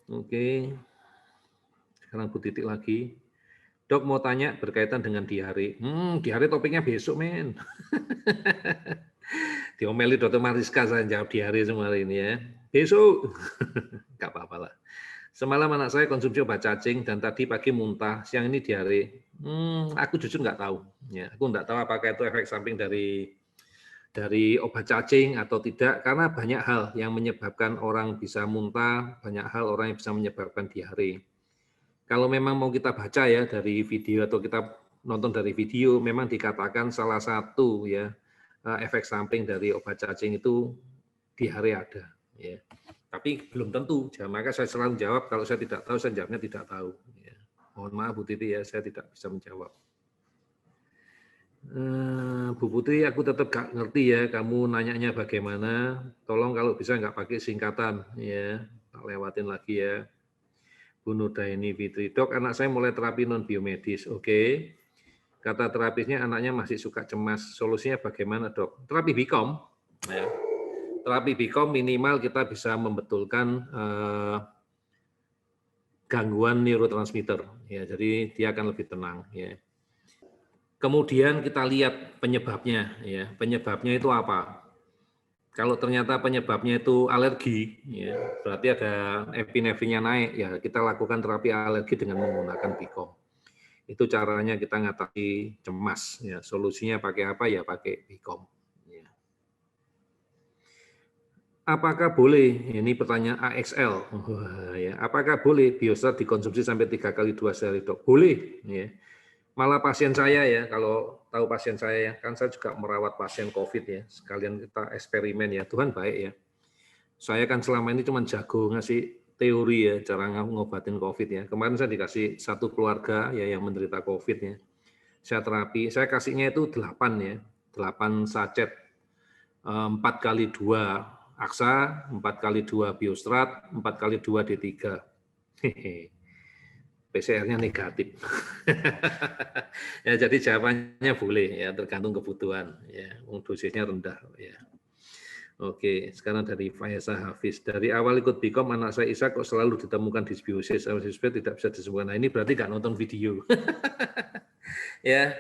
Oke, sekarang Bu Titik lagi. Dok mau tanya berkaitan dengan diare. Diare topiknya besok, men. Diomeli Dokter Mariska saya jawab diare semua hari ini ya. Besok. Enggak apa-apa lah. Semalam anak saya konsumsi obat cacing dan tadi pagi muntah, siang ini diare. Aku jujur nggak tahu. Ya, aku nggak tahu apakah itu efek samping dari obat cacing atau tidak, karena banyak hal yang menyebabkan orang bisa muntah, banyak hal orang yang bisa menyebabkan diare. Kalau memang mau kita baca ya dari video atau kita nonton dari video, memang dikatakan salah satu ya efek samping dari obat cacing itu diare ada. Ya. Tapi belum tentu, maka saya selalu jawab kalau saya tidak tahu, saya jawabnya tidak tahu. Ya. Mohon maaf Bu Titi ya, saya tidak bisa menjawab. Bu Putri, aku tetap gak ngerti ya, kamu nanyanya bagaimana. Tolong kalau bisa nggak pakai singkatan ya, tak lewatin lagi ya. Bu Nudaini Fitri, dok anak saya mulai terapi non biomedis, oke. Kata terapisnya anaknya masih suka cemas, solusinya bagaimana dok? Terapi Bikom, ya. Terapi Bikom minimal kita bisa membetulkan gangguan neurotransmitter, ya. Jadi dia akan lebih tenang, ya. Kemudian kita lihat penyebabnya, ya. Penyebabnya itu apa? Kalau ternyata penyebabnya itu alergi, ya, berarti ada epinefrinnya naik, ya kita lakukan terapi alergi dengan menggunakan Bikom. Itu caranya kita ngatasi cemas. Ya, solusinya pakai apa? Ya pakai Bikom. Ya. Apakah boleh? Ini pertanyaan AXL. Wah, ya. Apakah boleh biostat dikonsumsi sampai 3 kali 2 sehari, dok? Boleh. Ya. Malah pasien saya ya, kalau tahu pasien saya ya, kan saya juga merawat pasien COVID ya, sekalian kita eksperimen ya, Tuhan baik ya. Saya kan selama ini cuma jago ngasih teori ya, cara ngobatin COVID ya. Kemarin saya dikasih satu keluarga ya yang menderita COVID ya. Saya terapi, saya kasihnya itu 8 ya, 8 sachet, 4 kali 2 aksa, 4 kali 2 biostrat, 4 kali 2 D3. PCR-nya negatif. Ya, jadi jawabannya boleh ya, tergantung kebutuhan ya, dosisnya rendah ya. Oke, sekarang dari Faisa Hafiz. Dari awal ikut Bikom, anak saya Isa kok selalu ditemukan disbiosis, tidak bisa disembuhkan. Nah, ini berarti nggak nonton video. Ya,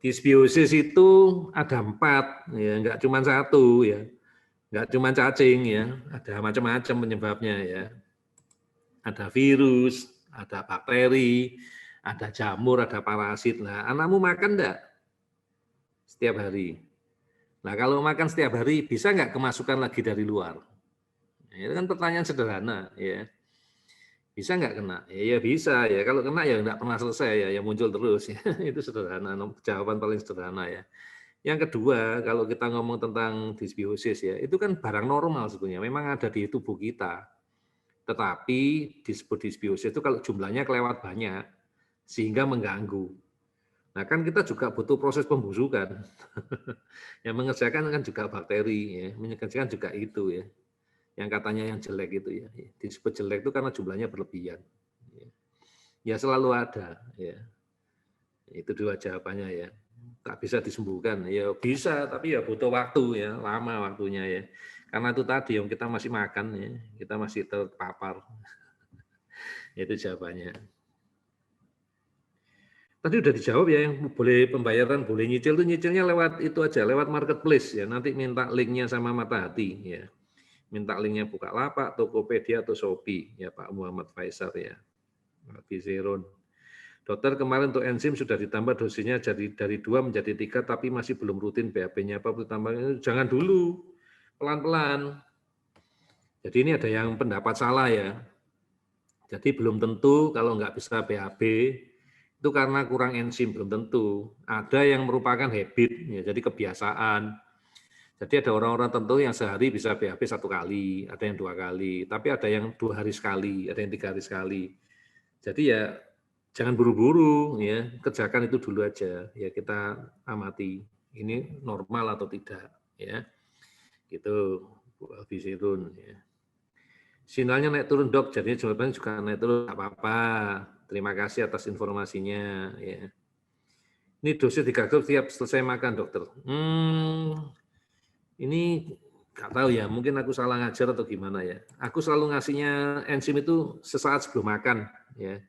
disbiosis itu ada 4, ya, nggak cuma 1 ya, nggak cuma cacing ya, ada macam-macam penyebabnya ya. Ada virus, ada bakteri, ada jamur, ada parasit. Nah, anakmu makan enggak setiap hari? Nah, kalau makan setiap hari, bisa nggak kemasukan lagi dari luar? Nah, itu kan pertanyaan sederhana, ya. Bisa nggak kena? Ya bisa, ya. Kalau kena ya nggak pernah selesai, ya muncul terus. Ya. Itu sederhana, jawaban paling sederhana ya. Yang kedua, kalau kita ngomong tentang disbiosis ya, itu kan barang normal sebetulnya, memang ada di tubuh kita. Tetapi disebut disbiosis itu kalau jumlahnya kelewat banyak, sehingga mengganggu. Nah kan kita juga butuh proses pembusukan. Yang mengerjakan kan juga bakteri, ya. Mengerjakan juga itu ya. Yang katanya yang jelek itu ya. Disebut jelek itu karena jumlahnya berlebihan. Ya selalu ada. Ya. Itu dua jawabannya ya. Tak bisa disembuhkan. Ya bisa, tapi ya butuh waktu ya, lama waktunya ya. Karena itu tadi yang kita masih makan ya, kita masih terpapar. Itu jawabannya. Tadi udah dijawab ya, yang boleh pembayaran, boleh nyicil tuh nyicilnya lewat itu aja, lewat marketplace ya. Nanti minta linknya sama Mata Hati ya. Minta linknya Bukalapak, Tokopedia atau Shopee ya Pak Muhammad Faisal ya. Pak Bizerun. Dokter kemarin untuk enzim sudah ditambah dosisnya jadi dari 2 menjadi 3 tapi masih belum rutin BAB-nya apa tambahnya. Jangan dulu, pelan-pelan. Jadi ini ada yang pendapat salah ya. Jadi belum tentu kalau nggak bisa BAB itu karena kurang enzim, belum tentu. Ada yang merupakan habit, ya, jadi kebiasaan. Jadi ada orang-orang tertentu yang sehari bisa BAB 1 kali, ada yang 2 kali, tapi ada yang 2 hari sekali, ada yang 3 hari sekali. Jadi ya jangan buru-buru, ya kerjakan itu dulu aja, ya kita amati ini normal atau tidak, ya gitu Bu Albisirun. Ya. Sinyalnya naik turun dok, jadinya jawabannya juga naik turun, nggak apa-apa. Terima kasih atas informasinya. Ya. Ini dosis 3 kali tiap selesai makan dokter. Ini Nggak tahu ya, mungkin aku salah ngajar atau gimana ya. Aku selalu ngasihnya enzim itu sesaat sebelum makan, ya.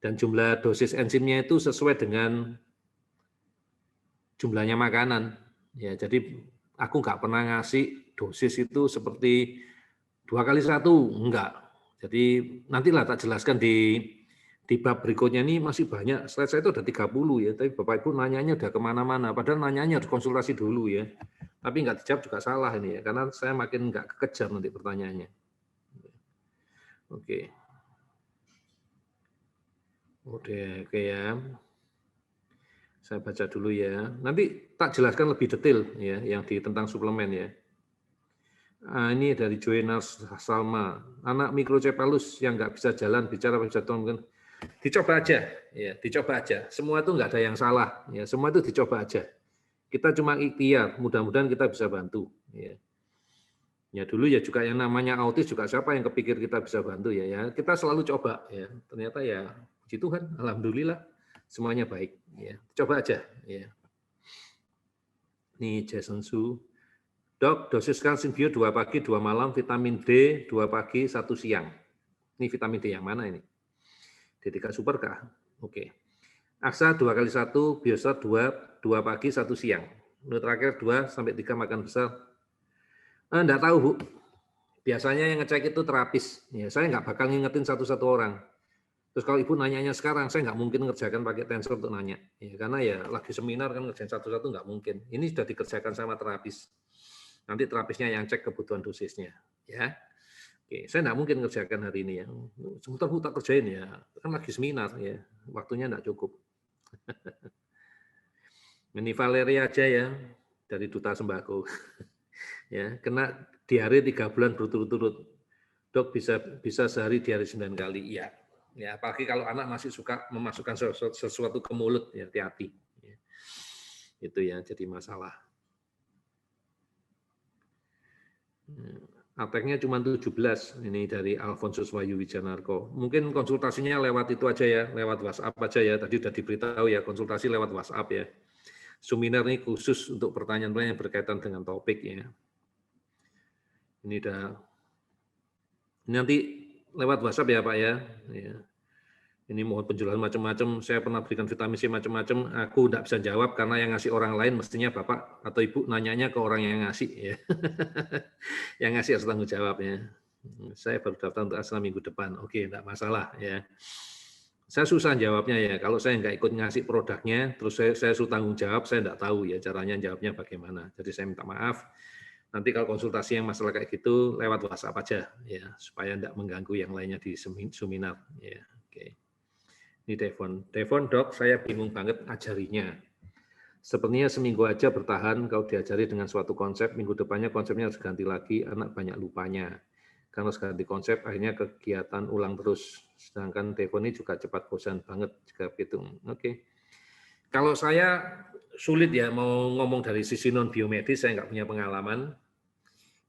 Dan jumlah dosis enzimnya itu sesuai dengan jumlahnya makanan. Ya, jadi aku nggak pernah ngasih dosis itu seperti 2x1, enggak. Jadi nantilah tak jelaskan di bab berikutnya ini masih banyak. Slide saya itu ada 30 ya, tapi Bapak Ibu nanyanya udah kemana-mana. Padahal nanyanya harus konsultasi dulu ya. Tapi nggak dijawab juga salah ini ya, karena saya makin nggak kekejar nanti pertanyaannya. Oke. Oke ya. Saya baca dulu ya. Nanti tak jelaskan lebih detail ya, yang tentang suplemen ya. Ini dari Joena Salma, anak mikrocephalus yang nggak bisa jalan, bicara, bisa mungkin dicoba aja, ya, dicoba aja. Semua itu nggak ada yang salah, ya, semua itu dicoba aja. Kita cuma ikhtiar, mudah-mudahan kita bisa bantu. Ya. Ya dulu ya juga yang namanya autis juga siapa yang kepikir kita bisa bantu ya, ya kita selalu coba ya. Ternyata ya puji Tuhan, alhamdulillah semuanya baik. Ya, coba aja. Ya. Ini Jason Su. Dok, dosis kalsium bio 2 pagi, 2 malam, vitamin D 2 pagi, 1 siang. Ini vitamin D yang mana ini? D3 super kah? Oke. Aksa 2x1, biosat 2 pagi, 1 siang. Nutraker 2 sampai 3 makan besar. Enggak tahu, Bu. Biasanya yang ngecek itu terapis. Ya, saya nggak bakal ngingetin satu-satu orang. Terus kalau Ibu nanyanya sekarang, saya nggak mungkin ngerjakan pakai Tensor untuk nanya. Ya, karena ya lagi seminar kan ngerjain satu-satu nggak mungkin. Ini sudah dikerjakan sama terapis. Nanti terapisnya yang cek kebutuhan dosisnya. Ya. Oke, saya nggak mungkin ngerjakan hari ini ya. Sebentar Bu tak kerjain ya. Kan lagi seminar ya. Waktunya nggak cukup. Ini Valeria aja ya, dari Duta Sembako. Ya, kena diare 3 bulan berturut-turut. Dok bisa sehari diare 9 kali. Iya. Ya, apalagi kalau anak masih suka memasukkan sesuatu ke mulut, ya hati-hati. Ya. Itu ya jadi masalah. Apeknya cuma 17, ini dari Alfonsus Wahyu Wijanarko. Mungkin konsultasinya lewat itu aja ya, lewat WhatsApp aja ya. Tadi sudah diberitahu ya, konsultasi lewat WhatsApp ya. Seminar ini khusus untuk pertanyaan-pertanyaan yang berkaitan dengan topik ya. Ini nanti lewat WhatsApp ya Pak ya. Ini mohon penjelasan macam-macam. Saya pernah berikan vitamin C macam-macam. Aku tidak bisa jawab karena yang ngasih orang lain mestinya Bapak atau Ibu nanyanya ke orang yang ngasih ya. Yang ngasih harus tanggung jawab ya. Saya baru daftar untuk asal minggu depan. Oke, tidak masalah ya. Saya susah jawabnya ya. Kalau saya nggak ikut ngasih produknya, terus saya suruh tanggung jawab, saya tidak tahu ya caranya jawabnya bagaimana. Jadi saya minta maaf. Nanti kalau konsultasi yang masalah kayak gitu lewat WhatsApp aja ya, supaya tidak mengganggu yang lainnya di seminar ya. Oke. Ini Devon dok, saya bingung banget ngajarinya. Sepertinya seminggu aja bertahan, kalau diajari dengan suatu konsep, minggu depannya konsepnya harus ganti lagi, anak banyak lupanya. Karena harus ganti konsep, akhirnya kegiatan ulang terus. Sedangkan Devon ini juga cepat bosan banget jika begitu. Oke. Kalau saya sulit ya mau ngomong dari sisi non biomedis, saya nggak punya pengalaman.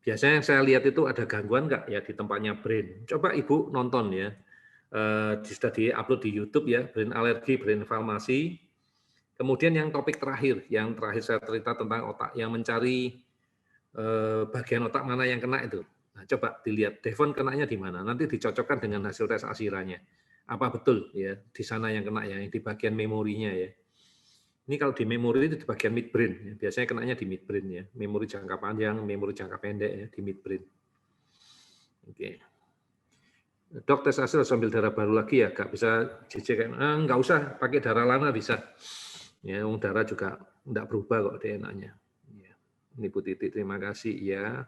Biasanya yang saya lihat itu ada gangguan nggak ya di tempatnya brain. Coba Ibu nonton ya. Sudah di-upload di YouTube ya, brain alergi, brain inflamasi. Kemudian yang topik terakhir, yang terakhir saya cerita tentang otak, yang mencari bagian otak mana yang kena itu. Nah, coba dilihat Devon kenanya di mana. Nanti dicocokkan dengan hasil tes asiranya. Apa betul ya di sana yang kena ya, yang di bagian memorinya ya. Ini kalau di memori itu di bagian midbrain. Ya. Biasanya kenanya di midbrain ya. Memori jangka panjang, memori jangka pendek ya, di midbrain. Oke. Dok, tes hasil sambil darah baru lagi ya, nggak bisa JJ kan? Nggak usah, pakai darah lama bisa. Ya, darah juga nggak berubah kok DNA-nya. Ya. Ini Bu Titi, terima kasih ya.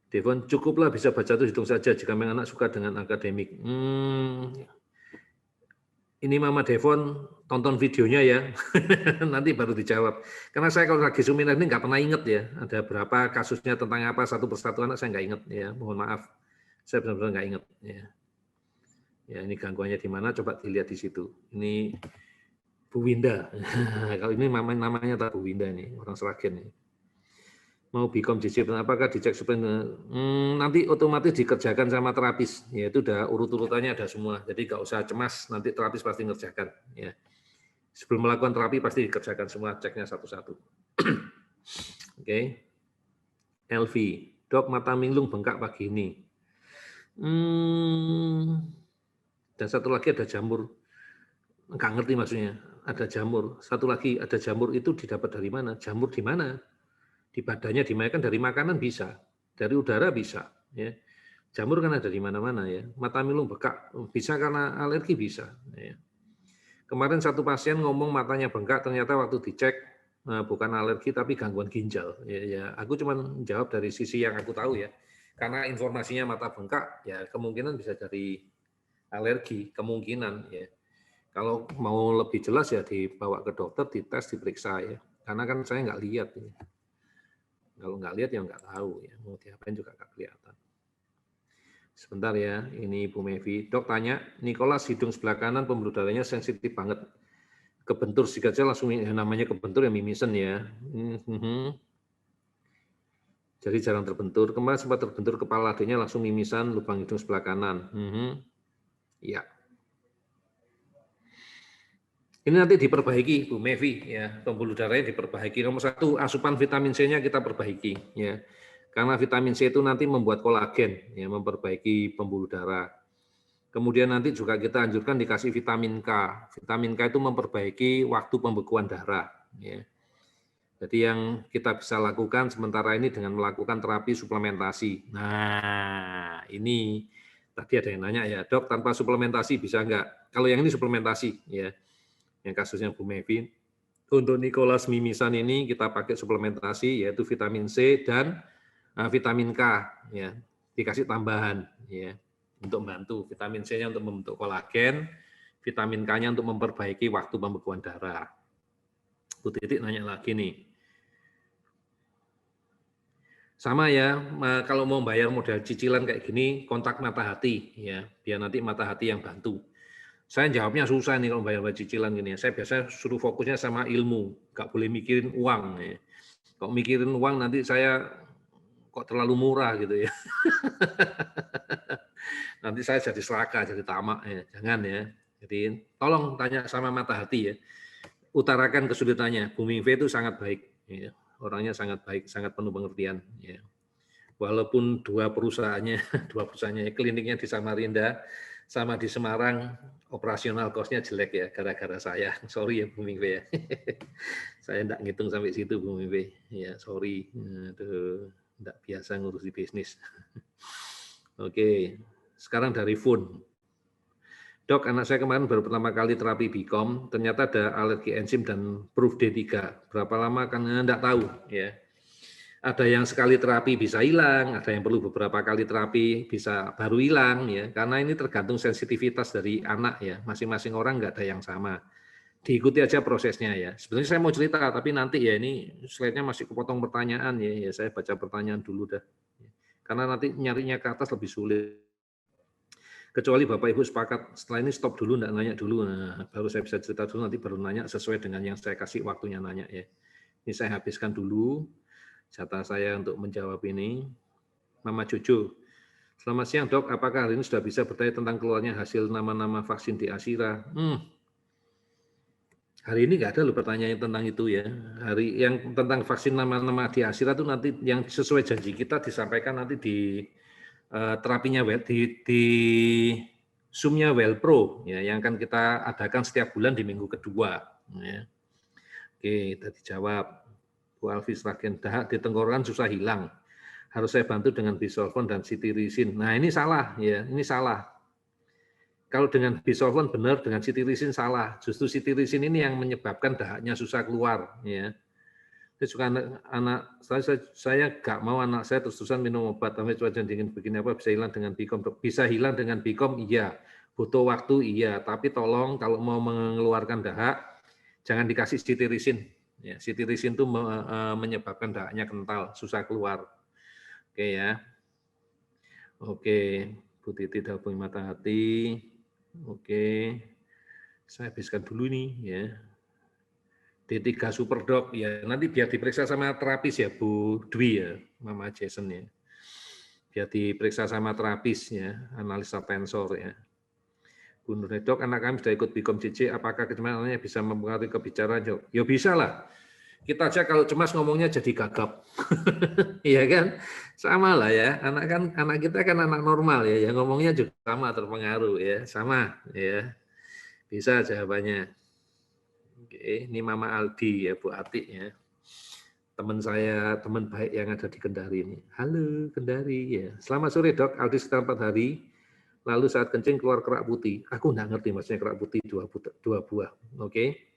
Devon, cukuplah bisa baca itu hitung saja jika memang anak suka dengan akademik. Ini Mama Devon, tonton videonya ya, nanti baru dijawab. Karena saya kalau lagi seminar ini nggak pernah inget ya, ada berapa kasusnya tentang apa, satu persatu anak saya nggak inget ya, mohon maaf. Saya benar-benar nggak ingat. Ya, ini gangguannya di mana? Coba dilihat di situ. Ini Bu Winda. Kalau ini namanya tak Bu Winda nih, orang Sragen nih. Mau Bicom JC, apakah dicek supaya nanti otomatis dikerjakan sama terapis. Ya itu udah urut-urutannya ada semua. Jadi nggak usah cemas. Nanti terapis pasti ngerjakan. Ya. Sebelum melakukan terapi pasti dikerjakan semua, ceknya satu-satu. Oke. Elvi, dok mata minglung bengkak pagi ini. Dan satu lagi ada jamur. Nggak ngerti maksudnya. Ada jamur. Satu lagi ada jamur itu didapat dari mana? Jamur di mana? Di badannya dimakan dari makanan bisa, dari udara bisa. Ya. Jamur kan ada di mana-mana ya. Mata minglung bengkak bisa karena alergi bisa. Ya. Kemarin satu pasien ngomong matanya bengkak, ternyata waktu dicek bukan alergi tapi gangguan ginjal. Ya, aku cuma jawab dari sisi yang aku tahu ya. Karena informasinya mata bengkak, ya kemungkinan bisa dari alergi, kemungkinan ya. Kalau mau lebih jelas ya dibawa ke dokter, dites, diperiksa ya. Karena kan saya nggak lihat ya. Kalau nggak lihat ya nggak tahu ya. Mau diapain juga nggak kelihatan. Sebentar ya, ini Ibu Mevi. Dok tanya, Nicholas hidung sebelah kanan pembuluh darahnya sensitif banget. Kebentur sikat saya langsung namanya kebentur ya mimisen ya. Jadi jarang terbentur. Kemarin sempat terbentur kepala adiknya langsung mimisan lubang hidung sebelah kanan. Ya. Ini nanti diperbaiki, Bu Mevi ya, pembuluh darahnya diperbaiki. Nomor satu, asupan vitamin C-nya kita perbaiki ya. Karena vitamin C itu nanti membuat kolagen, ya, memperbaiki pembuluh darah. Kemudian nanti juga kita anjurkan dikasih vitamin K. Vitamin K itu memperbaiki waktu pembekuan darah. Ya. Jadi yang kita bisa lakukan sementara ini dengan melakukan terapi suplementasi. Nah, ini tadi ada yang nanya ya, dok tanpa suplementasi bisa enggak? Kalau yang ini suplementasi, ya, yang kasusnya Bu Mevi. Untuk Nicholas mimisan ini kita pakai suplementasi yaitu vitamin C dan vitamin K, ya, dikasih tambahan, ya, untuk membantu vitamin C-nya untuk membentuk kolagen, vitamin K-nya untuk memperbaiki waktu pembekuan darah. Bu Titik nanya lagi nih. Sama ya, kalau mau bayar model cicilan kayak gini, kontak Mata Hati, ya, biar nanti Mata Hati yang bantu. Saya jawabnya susah nih kalau bayar cicilan gini. Saya biasanya suruh fokusnya sama ilmu, nggak boleh mikirin uang. Ya. Kalau mikirin uang nanti saya kok terlalu murah gitu ya. Nanti saya jadi serakah, jadi tamak ya. Jangan ya. Jadi tolong tanya sama Mata Hati ya. Utarakan kesulitannya. Bu Mingve itu sangat baik. Ya. Orangnya sangat baik, sangat penuh pengertian. Ya. Walaupun dua perusahaannya kliniknya di Samarinda sama di Semarang, operasional cost-nya jelek ya, gara-gara saya. Sorry ya Bu Mingve ya. Saya enggak ngitung sampai situ Bu Mingve. Ya, sorry. Aduh, enggak biasa ngurusi bisnis. Oke, sekarang dari phone. Dok, anak saya kemarin baru pertama kali terapi BICOM, ternyata ada alergi enzim dan proof D3. Berapa lama kan enggak tahu ya. Ada yang sekali terapi bisa hilang, ada yang perlu beberapa kali terapi bisa baru hilang ya. Karena ini tergantung sensitivitas dari anak ya. Masing-masing orang enggak ada yang sama. Diikuti aja prosesnya ya. Sebenarnya saya mau cerita, tapi nanti ya ini slide-nya masih kepotong pertanyaan ya. Ya saya baca pertanyaan dulu dah. Karena nanti nyarinya ke atas lebih sulit. Kecuali Bapak Ibu sepakat setelah ini stop dulu, enggak nanya dulu. Nah, baru saya bisa cerita dulu, nanti baru nanya sesuai dengan yang saya kasih waktunya nanya ya. Ini saya habiskan dulu jatah saya untuk menjawab ini. Mama Jojo, selamat siang dok, apakah hari ini sudah bisa bertanya tentang keluarnya hasil nama-nama vaksin di Asira? Hari ini nggak ada loh pertanyaan tentang itu ya. Hari yang tentang vaksin nama-nama di Asira itu nanti yang sesuai janji kita disampaikan nanti di terapinya di Zoom-nya WellPro ya, yang akan kita adakan setiap bulan di minggu kedua. Ya. Oke, tadi jawab. Bu Alvis Ragen, dahak di tenggorokan susah hilang. Harus saya bantu dengan bisolvon dan cetirizin. Nah ini salah ya, ini salah. Kalau dengan bisolvon benar, dengan cetirizin salah. Justru cetirizin ini yang menyebabkan dahaknya susah keluar. Ya. Saya suka anak saya nggak mau anak saya terus-terusan minum obat sampai cuaca dingin begini apa bisa hilang dengan BICOM. Bisa hilang dengan BICOM, iya. Butuh waktu, iya. Tapi tolong kalau mau mengeluarkan dahak, jangan dikasih cetirizin. Ya, cetirizin itu menyebabkan dahaknya kental, susah keluar. Oke ya. Oke, Bu Titi Dabung Mata Hati. Oke, saya habiskan dulu nih ya. D3 Superdog ya, nanti biar diperiksa sama terapis ya Bu Dwi ya, Mama Jason ya. Biar diperiksa sama terapis ya, analisa tensor ya. Bu Nurdok, anak kami sudah ikut BICOM CC, apakah kecepatannya bisa mempengaruhi kebicaraan? Ya bisa lah. Kita aja kalau cemas ngomongnya jadi gagap. Iya kan? Sama lah ya. Anak kita kan anak normal ya, yang ngomongnya juga sama terpengaruh ya, sama ya. Bisa jawabannya. Oke, ini Mama Aldi ya, Bu Atik ya. Teman saya, teman baik yang ada di Kendari ini. Halo Kendari ya. Selamat sore Dok, Aldi sekitar 4 hari. Lalu saat kencing keluar kerak putih. Aku nggak ngerti maksudnya kerak putih dua buah. Oke.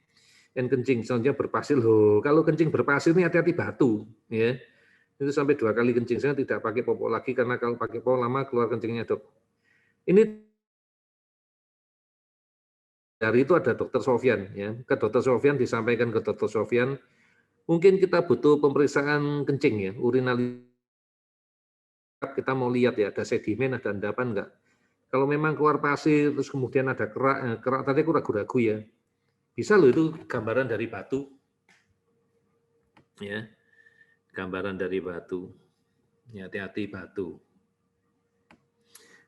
Dan kencing selanjutnya berpasir. Loh, kalau kencing berpasir ini hati-hati batu ya. Itu sampai 2 kali kencing. Saya tidak pakai popok lagi karena kalau pakai popok lama keluar kencingnya Dok. Ini dari itu ada Dokter Sofyan ya. Ke Dokter Sofyan disampaikan ke Dokter Sofyan. Mungkin kita butuh pemeriksaan kencing ya, urinali. Kita mau lihat ya, ada sedimen, ada endapan enggak. Kalau memang keluar pasir, terus kemudian ada kerak tadi aku ragu-ragu ya. Bisa loh itu gambaran dari batu. Ya, gambaran dari batu. Ya, hati-hati batu.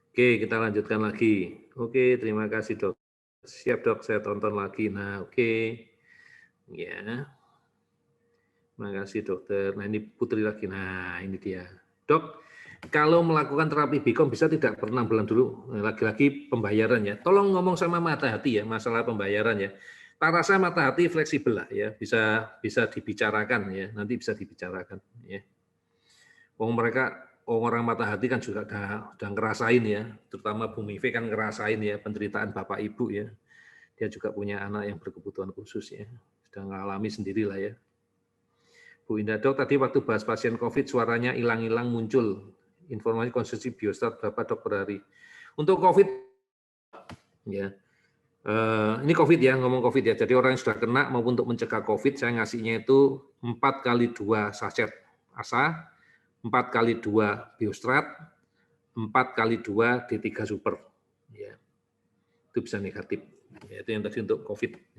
Oke, kita lanjutkan lagi. Oke, terima kasih Dok. Siap Dok, saya tonton lagi. Nah, oke. Ya. Terima kasih dokter. Nah ini Putri lagi. Nah ini dia. Dok, kalau melakukan terapi Bikon bisa tidak pernah bulan dulu. Lagi-lagi pembayaran ya. Tolong ngomong sama Mata Hati ya masalah pembayaran ya. Tak rasa Mata Hati fleksibel lah ya. Bisa dibicarakan ya. Nanti bisa dibicarakan ya. Orang Mata Hati kan juga udah ngerasain ya. Terutama Bu Mive kan ngerasain ya penderitaan Bapak Ibu ya. Dia juga punya anak yang berkebutuhan khusus ya. Sudah mengalami sendirilah ya. Bu Indah, Dok, tadi waktu bahas pasien COVID suaranya hilang-hilang muncul. Informasi konsumsi biostat berapa Dok per hari? Untuk COVID, ya, ini COVID ya, ngomong COVID ya. Jadi orang yang sudah kena maupun untuk mencegah COVID, saya ngasihnya itu 4 kali 2 saset ASA, 4 kali 2 biostrat, 4 kali 2 D3 super. Ya, itu bisa negatif. Ya, itu yang tadi untuk COVID.